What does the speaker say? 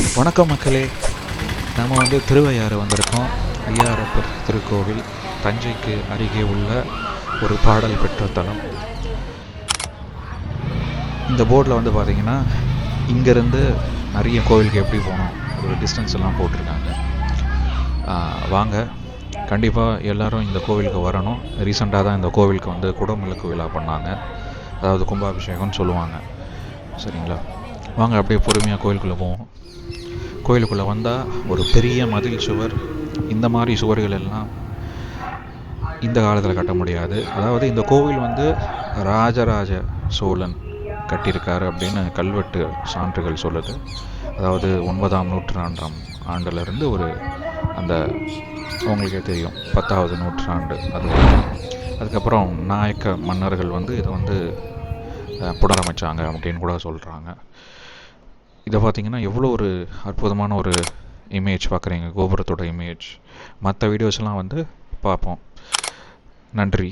வணக்கம் மக்களே. நம்ம திருவையாறு வந்திருக்கோம். ஐயாரப்பர் திருக்கோவில் தஞ்சைக்கு அருகே உள்ள ஒரு பாடல் பெற்ற தலம். இந்த போர்டில் பார்த்தீங்கன்னா இங்கேருந்து நிறைய கோவிலுக்கு எப்படி போகணும் அதோட டிஸ்டன்ஸ் எல்லாம் போட்டிருக்காங்க. வாங்க, கண்டிப்பாக எல்லோரும் இந்த கோவிலுக்கு வரணும். ரீசெண்டாக தான் இந்த கோவிலுக்கு குடமுழுக்கு விழா பண்ணாங்க, அதாவது கும்பாபிஷேகம்னு சொல்லுவாங்க. சரிங்களா, வாங்க அப்படியே பொறுமையாக கோவிலுக்குள்ளே போவோம். கோயிலுக்குள்ளே வந்தால் ஒரு பெரிய மதில் சுவர், இந்த மாதிரி சுவர்கள் எல்லாம் இந்த காலத்தில் கட்ட முடியாது. அதாவது இந்த கோவில் ராஜராஜ சோழன் கட்டியிருக்காரு அப்படின்னு கல்வெட்டு சான்றுகள் சொல்லுது. அதாவது 9ஆம் நூற்றாண்டாம் ஆண்டிலிருந்து அந்த அவங்களுக்கே தெரியும் 10வது நூற்றாண்டு அது. அதுக்கப்புறம் நாயக்க மன்னர்கள் இதை புனரமைச்சாங்க அப்படின்னு கூட சொல்கிறாங்க. இதை பார்த்தீங்கன்னா எவ்வளோ ஒரு அற்புதமான ஒரு இமேஜ் பார்க்குறீங்க, கோபுரத்தோட இமேஜ். மற்ற வீடியோஸ்லாம் பார்ப்போம். நன்றி.